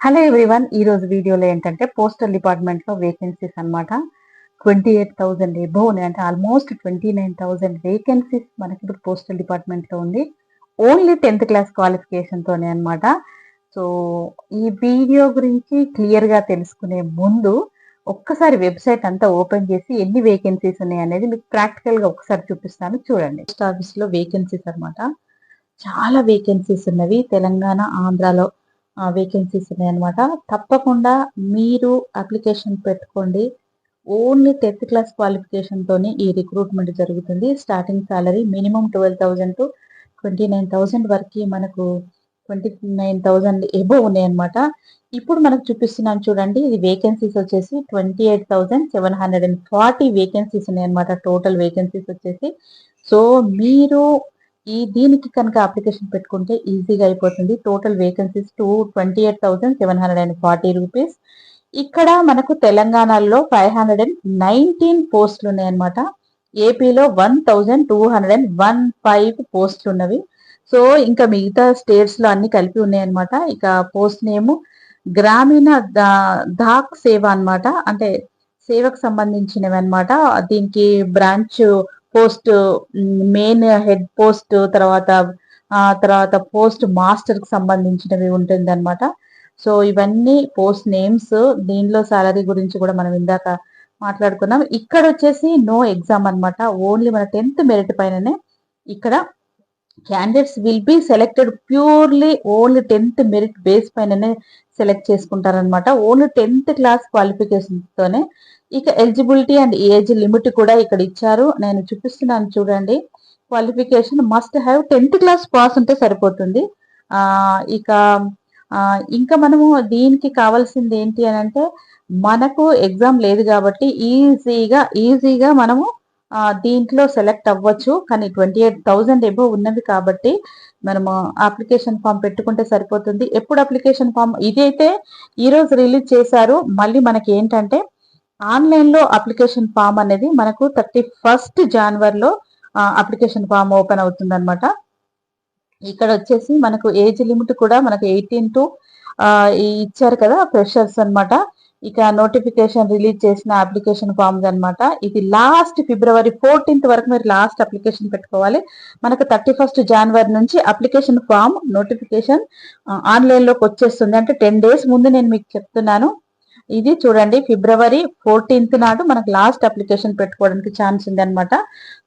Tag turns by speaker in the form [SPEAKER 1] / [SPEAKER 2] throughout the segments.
[SPEAKER 1] Hello everyone, ఈ రోజు వీడియోలో ఏంటంటే పోస్టల్ డిపార్ట్మెంట్ లో వేకెన్సీస్ అన్నమాట. 28,000 ఎబోవ్ ఉన్నాయి, అంటే ఆల్మోస్ట్ 29,000 వేకెన్సీస్ మనకి ఇప్పుడు పోస్టల్ డిపార్ట్మెంట్ లో ఉంది. ఓన్లీ 10th క్లాస్ క్వాలిఫికేషన్ తోనే అన్నమాట. సో ఈ వీడియో గురించి క్లియర్ గా తెలుసుకునే ముందు ఒక్కసారి వెబ్సైట్ అంతా ఓపెన్ చేసి ఎన్ని వేకెన్సీస్ ఉన్నాయి అనేది మీకు ప్రాక్టికల్ గా ఒకసారి చూపిస్తాను, చూడండి. పోస్ట్ ఆఫీస్ లో వేకెన్సీస్ అన్నమాట. చాలా వేకెన్సీస్ ఉన్నవి తెలంగాణ, ఆంధ్రాలో వేకెన్సీస్ ఉన్నాయన్నమాట. తప్పకుండా మీరు అప్లికేషన్ పెట్టుకోండి. ఓన్లీ 10th క్లాస్ క్వాలిఫికేషన్ తోని ఈ రిక్రూట్మెంట్ జరుగుతుంది. స్టార్టింగ్ సాలరీ మినిమం 12,000 టు 29,000 వరకు మనకు 29,000 ఎబో ఉన్నాయన్నమాట. ఇప్పుడు మనకు చూపిస్తున్నాను చూడండి, ఇది వేకెన్సీస్ వచ్చేసి 28,740 వేకెన్సీస్ ఉన్నాయన్నమాట. టోటల్ వేకెన్సీస్ వచ్చేసి. సో మీరు దీనికి కనుక అప్లికేషన్ పెట్టుకుంటే ఈజీగా అయిపోతుంది. Total vacancies 28,740 rupees. ఇక్కడ మనకు తెలంగాణలో 519 పోస్టులు ఉన్నాయన్నమాట. ఏపీలో 1,215 పోస్టులు ఉన్నవి. సో ఇంకా మిగతా స్టేట్స్ లో అన్ని కలిపి ఉన్నాయన్నమాట. ఇక పోస్ట్ నేమ్ గ్రామీణ డాక్ సేవ అన్నమాట, అంటే సేవకు సంబంధించినవి అన్నమాట. దీనికి branch post, main head post, తర్వాత పోస్ట్ మాస్టర్ కి సంబంధించినవి ఉంటుంది అనమాట. సో ఇవన్నీ పోస్ట్ నేమ్స్. దీనిలో సాలరీ గురించి కూడా మనం ఇందాక మాట్లాడుకున్నాం. ఇక్కడ వచ్చేసి నో ఎగ్జామ్ అన్నమాట. ఓన్లీ మన 10th మెరిట్ పైననే ఇక్కడ candidates will be selected purely only 10th merit base పైననే సెలెక్ట్ చేసుకుంటారనమాట. ఓన్లీ 10th క్లాస్ క్వాలిఫికేషన్ తోనే. ఇక ఎలిజిబిలిటీ అండ్ ఏజ్ లిమిట్ కూడా ఇక్కడ ఇచ్చారు, నేను చూపిస్తున్నాను చూడండి. Qualification must have 10th class pass ఉంటే సరిపోతుంది. ఇక ఇంకా మనము దీనికి కావాల్సింది ఏంటి అని అంటే, మనకు ఎగ్జామ్ లేదు కాబట్టి ఈజీగా మనము దీంట్లో సెలెక్ట్ అవ్వచ్చు. కానీ 28,000 ఎబో ఉన్నది కాబట్టి మనము అప్లికేషన్ ఫామ్ పెట్టుకుంటే సరిపోతుంది. ఎప్పుడు అప్లికేషన్ ఫామ్ ఇదైతే ఈ రోజు రిలీజ్ చేశారు. మళ్ళీ మనకి ఏంటంటే ఆన్లైన్ లో అప్లికేషన్ ఫామ్ అనేది మనకు 31st జనవరిలో అప్లికేషన్ ఫామ్ ఓపెన్ అవుతుంది అనమాట. ఇక్కడ వచ్చేసి మనకు ఏజ్ లిమిట్ కూడా మనకు 18 టు ఇచ్చారు కదా, ఫ్రెషర్స్ అన్నమాట. ఇక నోటిఫికేషన్ రిలీజ్ చేసిన అప్లికేషన్ ఫామ్స్ అన్నమాట. ఇది లాస్ట్ ఫిబ్రవరి 14th వరకు మీరు లాస్ట్ అప్లికేషన్ పెట్టుకోవాలి. మనకు 31st జనవరి నుంచి అప్లికేషన్ ఫామ్ నోటిఫికేషన్ ఆన్లైన్ లోకి వచ్చేస్తుంది. అంటే 10 days ముందు నేను మీకు చెప్తున్నాను. ఇది చూడండి, ఫిబ్రవరి 14th నాడు మనకు లాస్ట్ అప్లికేషన్ పెట్టుకోవడానికి ఛాన్స్ ఉంది అనమాట.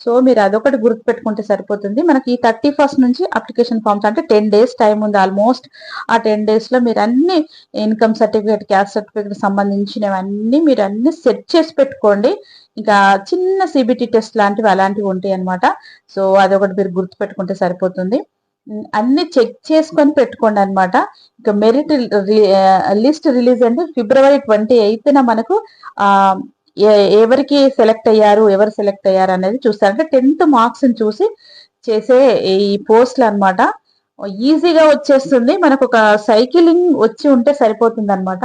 [SPEAKER 1] సో మీరు అదొకటి గుర్తు పెట్టుకుంటే సరిపోతుంది. మనకి ఈ 31st నుంచి అప్లికేషన్ ఫామ్స్, అంటే 10 days టైం ఉంది ఆల్మోస్ట్. ఆ 10 days లో మీరు అన్ని ఇన్కమ్ సర్టిఫికేట్, క్యాస్ట్ సర్టిఫికేట్ సంబంధించినవన్నీ మీరు అన్ని సెట్ చేసి పెట్టుకోండి. ఇంకా చిన్న సిబిటి టెస్ట్ లాంటివి అలాంటివి ఉంటాయి అనమాట. సో అదొకటి మీరు గుర్తు పెట్టుకుంటే సరిపోతుంది. అన్ని చెక్ చేసుకొని పెట్టుకోండి అనమాట. ఇక మెరిట్ లిస్ట్ రిలీజ్ అంటే ఫిబ్రవరి 28th మనకు ఎవరికి సెలెక్ట్ అయ్యారు, ఎవరు సెలెక్ట్ అయ్యారు అనేది చూస్తారు. అంటే 10th మార్క్స్ చూసి చేసే ఈ పోస్టులు అనమాట. ఈజీగా వచ్చేస్తుంది. మనకు ఒక సైకిలింగ్ వచ్చి ఉంటే సరిపోతుంది అనమాట.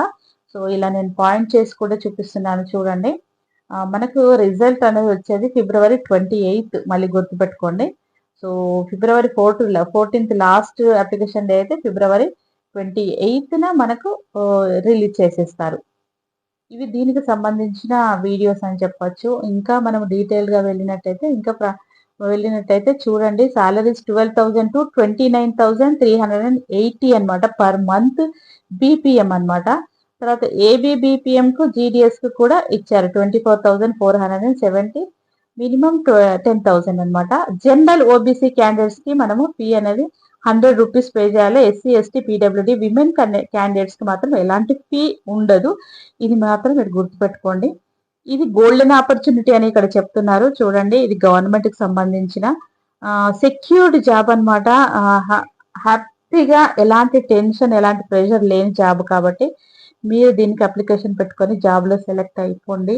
[SPEAKER 1] సో ఇలా నేను పాయింట్ చేసి కూడా చూపిస్తున్నాను చూడండి. మనకు రిజల్ట్ అనేది వచ్చేది ఫిబ్రవరి 28th, మళ్ళీ గుర్తుపెట్టుకోండి. So February 14th last application day అయితే ఫిబ్రవరి 28th మనకు రిలీజ్ చేసేస్తారు. ఇవి దీనికి సంబంధించిన వీడియోస్ అని చెప్పొచ్చు. ఇంకా మనం డీటెయిల్ గా వెళ్ళినట్టయితే చూడండి, సాలరీస్ 12,000 టు 29,380 అనమాట పర్ మంత్. బీపీఎం అనమాట. తర్వాత ఏబీబీపీఎం కు జీడిఎస్ కు కూడా ఇచ్చారు 24,470, మినిమం 10,000 అనమాట. జనరల్ ఓబీసీ క్యాండిడేట్స్ కి మనము ఫీ అనేది 100 రూపీస్ పే చేయాలి. SC, ST, PWD, women candidates కి మాత్రం ఎలాంటి ఫీ ఉండదు. ఇది మాత్రం మీరు గుర్తుపెట్టుకోండి. ఇది గోల్డెన్ ఆపర్చునిటీ అని ఇక్కడ చెప్తున్నారు చూడండి. ఇది గవర్నమెంట్ కి సంబంధించిన సెక్యూర్డ్ జాబ్ అనమాట. హ్యాపీగా ఎలాంటి టెన్షన్, ఎలాంటి ప్రెషర్ లేని జాబ్ కాబట్టి మీరు దీనికి అప్లికేషన్ పెట్టుకొని జాబ్ లో సెలెక్ట్ అయిపోండి.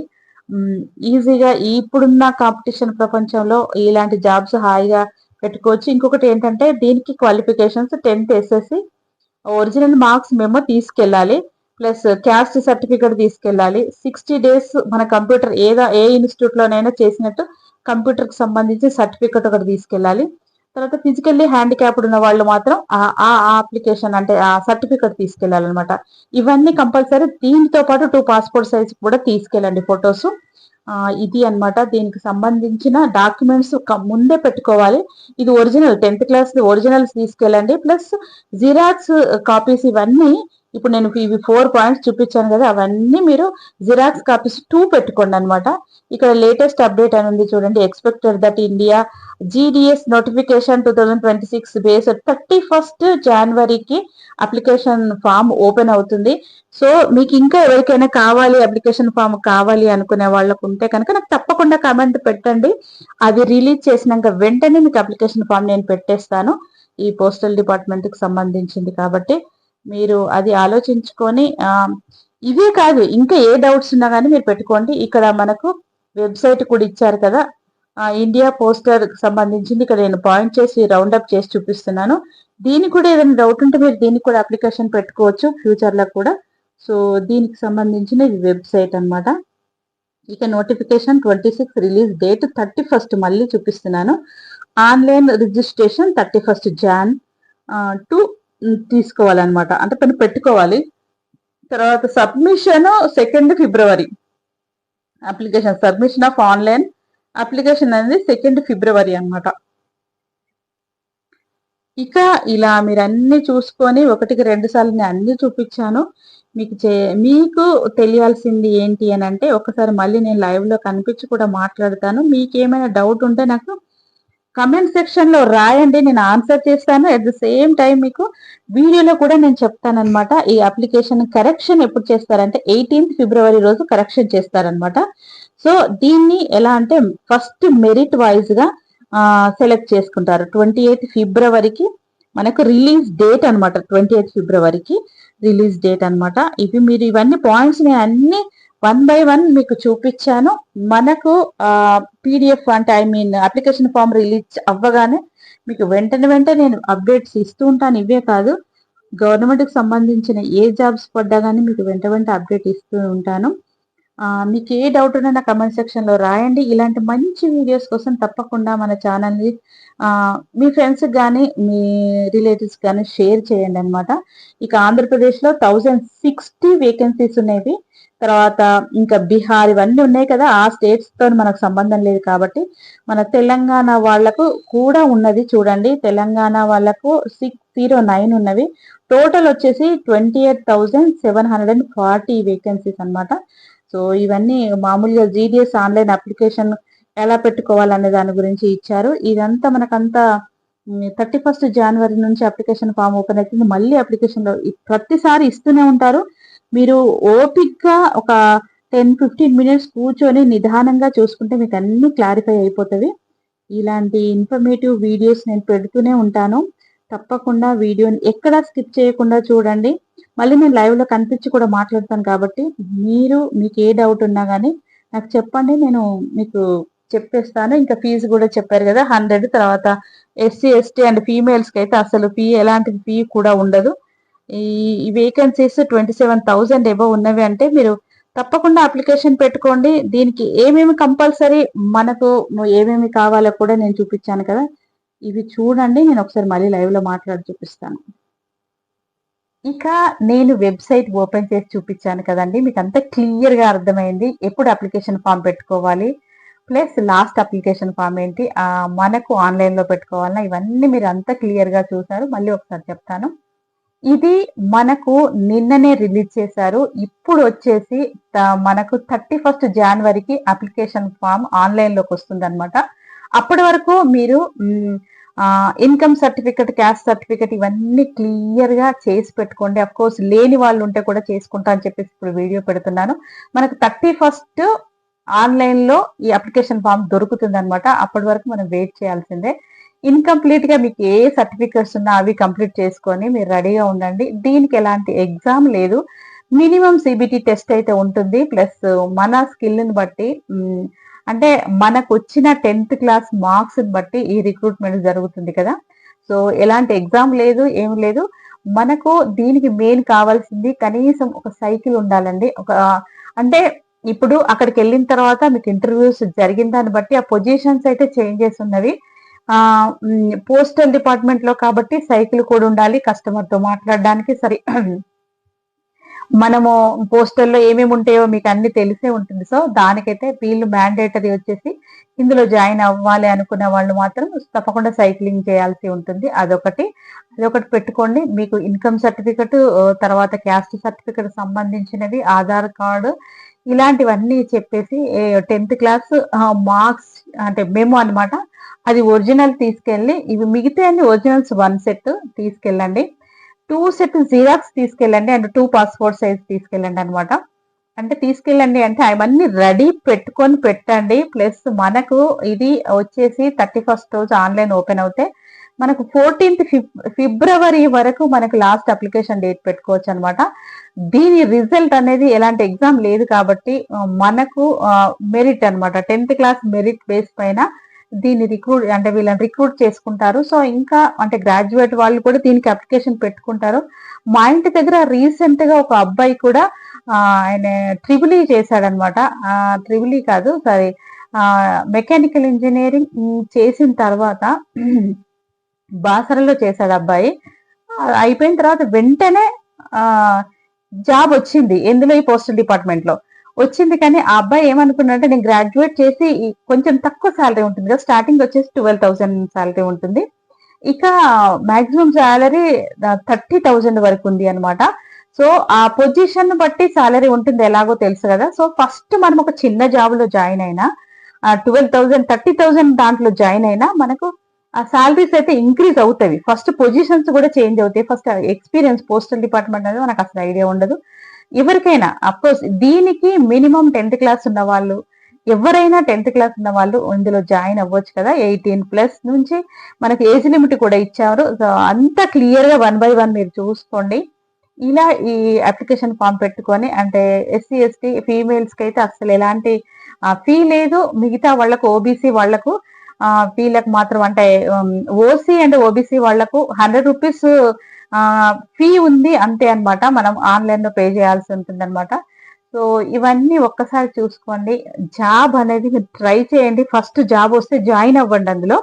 [SPEAKER 1] ఈజీగా ఇప్పుడున్న కాంపిటీషన్ ప్రపంచంలో ఇలాంటి జాబ్స్ హాయిగా పెట్టుకోవచ్చు. ఇంకొకటి ఏంటంటే దీనికి qualifications 10th SSC, original marks మేము తీసుకెళ్ళాలి, ప్లస్ క్యాస్ట్ సర్టిఫికేట్ తీసుకెళ్ళాలి. 60 days మన కంప్యూటర్ ఏ ఇన్స్టిట్యూట్ లోనైనా చేసినట్టు కంప్యూటర్ కి సంబంధించి సర్టిఫికేట్ ఒకటి తీసుకెళ్ళాలి. తర్వాత ఫిజికల్లీ హ్యాండిక్యాప్డ్ ఉన్న వాళ్ళు మాత్రం ఆ అప్లికేషన్ అంటే ఆ సర్టిఫికెట్ తీసుకెళ్లాలన్నమాట. ఇవన్నీ కంపల్సరీ. దీనితో పాటు 2 పాస్పోర్ట్ సైజ్ కూడా తీసుకెళ్ళండి ఫొటోస్. ఇది అన్నమాట దీనికి సంబంధించిన డాక్యుమెంట్స్ ముందే పెట్టుకోవాలి. ఇది ఒరిజినల్ 10th క్లాస్ ఒరిజినల్స్ తీసుకెళ్ళండి. ప్లస్ జిరాక్స్ కాపీస్ ఇవన్నీ ఇప్పుడు నేను ఇవి 4 పాయింట్స్ చూపించాను కదా, అవన్నీ మీరు జిరాక్స్ కాపీస్ 2 పెట్టుకోండి అనమాట. ఇక్కడ లేటెస్ట్ అప్డేట్ అని ఉంది చూడండి. Expected that India GDS notification 2026 base 31st జనవరికి అప్లికేషన్ ఫామ్ ఓపెన్ అవుతుంది. సో మీకు ఇంకా ఎవరికైనా కావాలి, అప్లికేషన్ ఫామ్ కావాలి అనుకునే వాళ్ళకు ఉంటే కనుక నాకు తప్పకుండా కామెంట్ పెట్టండి. అది రిలీజ్ చేసినాక వెంటనే మీకు అప్లికేషన్ ఫామ్ నేను పెట్టేస్తాను. ఈ పోస్టల్ డిపార్ట్మెంట్ కి సంబంధించింది కాబట్టి మీరు అది ఆలోచించుకొని ఇవే కాదు ఇంకా ఏ డౌట్స్ ఉన్నా కానీ మీరు పెట్టుకోండి. ఇక్కడ మనకు వెబ్సైట్ కూడా ఇచ్చారు కదా, ఇండియా పోస్టర్ సంబంధించింది. ఇక్కడ నేను పాయింట్ చేసి రౌండ్ అప్ చేసి చూపిస్తున్నాను. దీనికి కూడా ఏదైనా డౌట్ ఉంటే మీరు దీనికి కూడా అప్లికేషన్ పెట్టుకోవచ్చు ఫ్యూచర్ లో కూడా. సో దీనికి సంబంధించిన ఇది వెబ్సైట్ అన్నమాట. ఇక నోటిఫికేషన్ 26 రిలీజ్ డేట్ 31st మళ్ళీ చూపిస్తున్నాను. Online registration 31st Jan to తీసుకోవాలన్నమాట, అంటే పని పెట్టుకోవాలి. తర్వాత submission 2nd February. Application submission of online application అనేది 2nd February అన్నమాట. ఇక ఇలా మీరు అన్ని చూసుకొని 1కి 2 సార్లు నేను అన్ని చూపించాను. మీకు తెలియాల్సింది ఏంటి అని అంటే ఒకసారి మళ్ళీ నేను లైవ్ లో కనిపించి కూడా మాట్లాడతాను. మీకు ఏమైనా డౌట్ ఉంటే నాకు కమెంట్ సెక్షన్ లో రాయండి, నేను ఆన్సర్ చేస్తాను. అట్ ద సేమ్ టైం మీకు వీడియోలో కూడా నేను చెప్తాను అనమాట. ఈ అప్లికేషన్ కరెక్షన్ ఎప్పుడు చేస్తారంటే 18th February రోజు కరెక్షన్ చేస్తారనమాట. సో దీన్ని ఎలా అంటే ఫస్ట్ మెరిట్ వైజ్ గా సెలెక్ట్ చేసుకుంటారు. 28th Februaryకి మనకు రిలీజ్ డేట్ అనమాట. 28th Februaryకి రిలీజ్ డేట్ అనమాట. మీరు ఇవన్నీ పాయింట్స్ నేను అన్ని 1 by 1 మీకు చూపించాను. మనకు PDF అంటే అప్లికేషన్ ఫామ్ రిలీజ్ అవ్వగానే మీకు వెంటనే నేను అప్డేట్స్ ఇస్తూ ఉంటాను. ఇవే కాదు, గవర్నమెంట్ కి సంబంధించిన ఏ జాబ్స్ పడ్డా కానీ మీకు వెంట అప్డేట్ ఇస్తూ ఉంటాను. మీకు ఏ డౌట్ ఉన్నా నా కమెంట్ సెక్షన్ లో రాయండి. ఇలాంటి మంచి వీడియోస్ కోసం తప్పకుండా మన ఛానల్ని మీ ఫ్రెండ్స్ కానీ మీ రిలేటివ్స్ కానీ షేర్ చేయండి అనమాట. ఇక ఆంధ్రప్రదేశ్లో 1060 వేకెన్సీస్ ఉన్నాయి. తర్వాత ఇంకా బీహార్ ఇవన్నీ ఉన్నాయి కదా, ఆ స్టేట్స్ తో మనకు సంబంధం లేదు కాబట్టి మన తెలంగాణ వాళ్లకు కూడా ఉన్నది చూడండి. తెలంగాణ వాళ్లకు 609 ఉన్నవి. టోటల్ వచ్చేసి 28,740 వేకెన్సీస్ అనమాట. సో ఇవన్నీ మామూలుగా GDS ఆన్లైన్ అప్లికేషన్ ఎలా పెట్టుకోవాలనే దాని గురించి ఇచ్చారు. ఇదంతా మనకంతా 31st January నుంచి అప్లికేషన్ ఫామ్ ఓపెన్ అవుతుంది. మళ్ళీ అప్లికేషన్ లో ప్రతిసారి ఇస్తూనే ఉంటారు. మీరు ఓపిక్గా ఒక 10-15 minutes కూర్చొని నిదానంగా చూసుకుంటే మీకు అన్ని క్లారిఫై అయిపోతుంది. ఇలాంటి ఇన్ఫర్మేటివ్ వీడియోస్ నేను పెడుతూనే ఉంటాను. తప్పకుండా వీడియోని ఎక్కడా స్కిప్ చేయకుండా చూడండి. మళ్ళీ నేను లైవ్ లో కనిపించి కూడా మాట్లాడతాను కాబట్టి మీకు ఏ డౌట్ ఉన్నా కానీ నాకు చెప్పండి, నేను మీకు చెప్పేస్తాను. ఇంకా ఫీజు కూడా చెప్పారు కదా 100. తర్వాత SC ST అండ్ ఫీమేల్స్ కి అయితే అసలు ఎలాంటి ఫీ కూడా ఉండదు. ఈ వేకెన్సీస్ 27,000 ఎబో ఉన్నవి అంటే మీరు తప్పకుండా అప్లికేషన్ పెట్టుకోండి. దీనికి ఏమేమి కంపల్సరీ మనకు ఏమేమి కావాలో కూడా నేను చూపించాను కదా, ఇవి చూడండి. నేను ఒకసారి మళ్ళీ లైవ్ లో మాట్లాడి చూపిస్తాను. ఇక నేను వెబ్సైట్ ఓపెన్ చేసి చూపించాను కదండి, మీకు అంతా క్లియర్ గా అర్థమైంది ఎప్పుడు అప్లికేషన్ ఫామ్ పెట్టుకోవాలి, ప్లస్ లాస్ట్ అప్లికేషన్ ఫామ్ ఏంటి, మనకు ఆన్లైన్ లో పెట్టుకోవాలన్నా ఇవన్నీ మీరు అంతా క్లియర్ గా చూసారు. మళ్ళీ ఒకసారి చెప్తాను. ఇది మనకు నిన్ననే రిలీజ్ చేశారు. ఇప్పుడు వచ్చేసి మనకు 31st Januaryకి అప్లికేషన్ ఫామ్ ఆన్లైన్ లోకి వస్తుంది అనమాట. అప్పటి వరకు మీరు ఇన్కమ్ సర్టిఫికెట్, క్యాస్ట్ సర్టిఫికెట్ ఇవన్నీ క్లియర్ గా చేసి పెట్టుకోండి. అఫ్ కోర్స్ లేని వాళ్ళు ఉంటే కూడా చేసుకుంటా అని చెప్పేసి ఇప్పుడు వీడియో పెడుతున్నాను. మనకు 31st ఆన్లైన్ లో ఈ అప్లికేషన్ ఫామ్ దొరుకుతుంది అనమాట. అప్పటి వరకు మనం వెయిట్ చేయాల్సిందే. ఇన్కంప్లీట్ గా మీకు ఏ సర్టిఫికెట్స్ ఉన్నా అవి కంప్లీట్ చేసుకొని మీరు రెడీగా ఉండండి. దీనికి ఎలాంటి ఎగ్జామ్ లేదు, మినిమం CBT టెస్ట్ అయితే ఉంటుంది. ప్లస్ మన స్కిల్ ని బట్టి అంటే మనకు వచ్చిన 10th క్లాస్ మార్క్స్ బట్టి ఈ రిక్రూట్మెంట్ జరుగుతుంది కదా. సో ఎలాంటి ఎగ్జామ్ లేదు, ఏమి లేదు. మనకు దీనికి మెయిన్ కావాల్సింది కనీసం ఒక సైకిల్ ఉండాలండి. అంటే ఇప్పుడు అక్కడికి వెళ్ళిన తర్వాత మీకు ఇంటర్వ్యూస్ జరిగిన దాన్ని బట్టి ఆ పొజిషన్స్ అయితే చేంజెస్ ఉన్నవి. పోస్టల్ డిపార్ట్మెంట్ లో కాబట్టి సైకిల్ కూడా ఉండాలి కస్టమర్ తో మాట్లాడడానికి. సరే మనము పోస్టల్లో ఏమేమి ఉంటాయో మీకు అన్ని తెలిసే ఉంటుంది. సో దానికైతే వీళ్ళు మ్యాండేటరీ వచ్చేసి ఇందులో జాయిన్ అవ్వాలి అనుకున్న వాళ్ళు మాత్రం తప్పకుండా సైక్లింగ్ చేయాల్సి ఉంటుంది. అదొకటి పెట్టుకోండి. మీకు ఇన్కమ్ సర్టిఫికెట్, తర్వాత క్యాస్ట్ సర్టిఫికెట్ సంబంధించినవి, ఆధార్ కార్డు, ఇలాంటివన్నీ చెప్పేసి 10th క్లాస్ మార్క్స్ అంటే మెమో అన్నమాట. అది ఒరిజినల్ తీసుకెళ్ళి, ఇవి మిగతా అన్ని ఒరిజినల్స్ 1 సెట్ తీసుకెళ్ళండి. 2 సెట్ జిరాక్స్ తీసుకెళ్ళండి అండ్ 2 పాస్పోర్ట్ సైజ్ తీసుకెళ్ళండి అనమాట. అంటే తీసుకెళ్ళండి అంటే అవన్నీ రెడీ పెట్టుకొని పెట్టండి. ప్లస్ మనకు ఇది వచ్చేసి 31st రోజు ఆన్లైన్ ఓపెన్ అవుతే మనకు 14th ఫిబ్రవరి వరకు మనకు లాస్ట్ అప్లికేషన్ డేట్ పెట్టుకోవచ్చు అనమాట. దీని రిజల్ట్ అనేది ఎలాంటి ఎగ్జామ్ లేదు కాబట్టి మనకు మెరిట్ అనమాట. 10th క్లాస్ మెరిట్ బేస్ పైన దీన్ని వీళ్ళని రిక్రూట్ చేసుకుంటారు. సో ఇంకా అంటే గ్రాడ్యుయేట్ వాళ్ళు కూడా దీనికి అప్లికేషన్ పెట్టుకుంటారు. మా ఇంటి దగ్గర రీసెంట్ గా ఒక అబ్బాయి కూడా ఆయన ట్రిబుల్ చేశాడనమాట. ట్రిబుల్ కాదు సారీ మెకానికల్ ఇంజనీరింగ్ చేసిన తర్వాత బాసరలో చేశాడు అబ్బాయి. అయిపోయిన తర్వాత వెంటనే జాబ్ వచ్చింది. ఎందులో? ఈ పోస్టల్ డిపార్ట్మెంట్ లో వచ్చింది. కానీ ఆ అబ్బాయి ఏమనుకున్నాడంటే నేను గ్రాడ్యుయేట్ చేసి కొంచెం తక్కువ శాలరీ ఉంటుంది కదా, స్టార్టింగ్ వచ్చేసి 12,000 శాలరీ ఉంటుంది, ఇక మాక్సిమం శాలరీ 30,000 వరకు ఉంది అనమాట. సో ఆ పొజిషన్ బట్టి శాలరీ ఉంటుంది, ఎలాగో తెలుసు కదా. సో ఫస్ట్ మనం ఒక చిన్న జాబ్ లో జాయిన్ అయినా 12,000 30,000 దాంట్లో జాయిన్ అయినా మనకు ఆ శాలరీస్ అయితే ఇంక్రీజ్ అవుతాయి. ఫస్ట్ పొజిషన్స్ కూడా చేంజ్ అవుతాయి. ఫస్ట్ ఎక్స్పీరియన్స్ పోస్టల్ డిపార్ట్మెంట్ అనేది మనకు అసలు ఐడియా ఉండదు ఎవరికైనా. అఫ్కోర్స్ దీనికి మినిమం 10th క్లాస్ ఉన్న వాళ్ళు, ఎవరైనా 10th క్లాస్ ఉన్న వాళ్ళు ఇందులో జాయిన్ అవ్వచ్చు కదా. 18+ నుంచి మనకి ఏజ్ లిమిట్ కూడా ఇచ్చారు. సో అంతా క్లియర్ గా 1 by 1 మీరు చూసుకోండి. ఇలా ఈ అప్లికేషన్ ఫామ్ పెట్టుకొని, అంటే SC ST ఫీమేల్స్ కి అయితే అసలు ఎలాంటి ఫీ లేదు. మిగతా వాళ్ళకు ఓబీసీ వాళ్లకు వీళ్ళకి మాత్రం అంటే ఓసీ అండ్ ఓబీసీ వాళ్లకు 100 రూపీస్ ఫీ ఉంది అంతే అన్నమాట. మనం ఆన్లైన్ లో పే చేయాల్సి ఉంటుంది అనమాట. సో ఇవన్నీ ఒక్కసారి చూసుకోండి. జాబ్ అనేది మీరు ట్రై చేయండి. ఫస్ట్ జాబ్ వస్తే జాయిన్ అవ్వండి. అందులో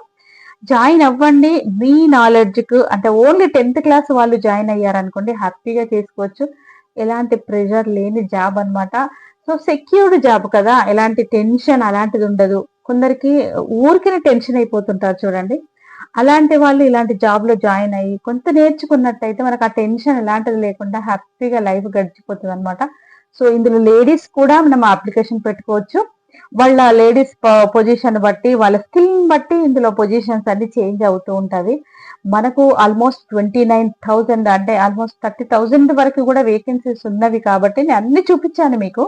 [SPEAKER 1] జాయిన్ అవ్వండి. మీ నాలెడ్జ్ కు అంటే ఓన్లీ 10th క్లాస్ వాళ్ళు జాయిన్ అయ్యారనుకోండి, హ్యాపీగా చేసుకోవచ్చు. ఎలాంటి ప్రెషర్ లేని జాబ్ అన్నమాట. సో సెక్యూర్డ్ జాబ్ కదా, ఎలాంటి టెన్షన్ అలాంటిది ఉండదు. కొందరికి ఊరికే టెన్షన్ అయిపోతుంటారు చూడండి, అలాంటి వాళ్ళు ఇలాంటి జాబ్ లో జాయిన్ అయ్యి కొంత నేర్చుకున్నట్టయితే మనకు ఆ టెన్షన్ ఎలాంటిది లేకుండా హ్యాపీగా లైఫ్ గడిచిపోతుంది అనమాట. సో ఇందులో లేడీస్ కూడా మనం అప్లికేషన్ పెట్టుకోవచ్చు. వాళ్ళ లేడీస్ పొజిషన్ బట్టి, వాళ్ళ స్కిల్ బట్టి ఇందులో పొజిషన్స్ అన్ని చేంజ్ అవుతూ ఉంటది. మనకు ఆల్మోస్ట్ 29,000 అంటే ఆల్మోస్ట్ 30,000 వరకు కూడా వేకెన్సీస్ ఉన్నవి కాబట్టి నేను అన్ని చూపించాను మీకు.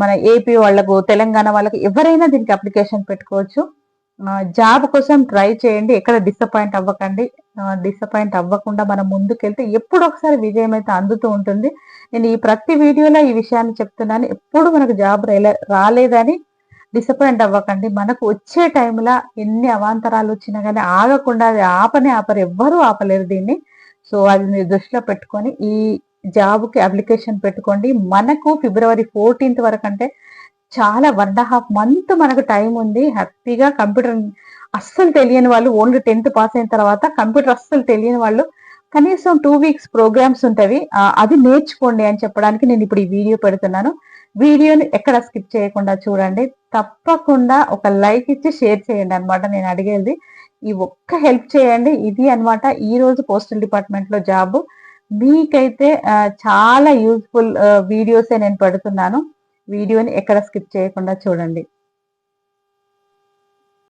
[SPEAKER 1] మన ఏపీ వాళ్లకు, తెలంగాణ వాళ్ళకు ఎవరైనా దీనికి అప్లికేషన్ పెట్టుకోవచ్చు. జాబ్ కోసం ట్రై చేయండి. ఎక్కడ డిసప్పాయింట్ అవ్వకండి. డిసప్పాయింట్ అవ్వకుండా మనం ముందుకెళ్తే ఎప్పుడు ఒకసారి విజయం అయితే అందుతూ ఉంటుంది. నేను ఈ ప్రతి వీడియోలో ఈ విషయాన్ని చెప్తున్నాను. ఎప్పుడు మనకు జాబ్ రాలేదని డిసప్పాయింట్ అవ్వకండి. మనకు వచ్చే టైంలో ఎన్ని అవాంతరాలు వచ్చినా కానీ ఆగకుండా అది ఆపరు, ఎవ్వరూ ఆపలేరు దీన్ని. సో అది మీరు దృష్టిలో పెట్టుకొని ఈ జాబ్కి అప్లికేషన్ పెట్టుకోండి. మనకు ఫిబ్రవరి 14th వరకు అంటే చాలా 1.5 month మనకు టైం ఉంది. హ్యాపీగా కంప్యూటర్ అస్సలు తెలియని వాళ్ళు, ఓన్లీ 10th పాస్ అయిన తర్వాత కంప్యూటర్ అస్సలు తెలియని వాళ్ళు కనీసం 2 weeks ప్రోగ్రామ్స్ ఉంటవి, అది నేర్చుకోండి అని చెప్పడానికి నేను ఇప్పుడు ఈ వీడియో పెడుతున్నాను. వీడియోని ఎక్కడ స్కిప్ చేయకుండా చూడండి. తప్పకుండా ఒక లైక్ ఇచ్చి షేర్ చేయండి అనమాట. నేను అడిగేది ఈ ఒక్క హెల్ప్ చేయండి. ఇది అనమాట ఈ రోజు పోస్టల్ డిపార్ట్మెంట్ లో జాబ్. మీకైతే చాలా యూజ్ఫుల్ వీడియోసే నేను పెడుతున్నాను. వీడియోని ఎక్కడ స్కిప్ చేయకుండా చూడండి.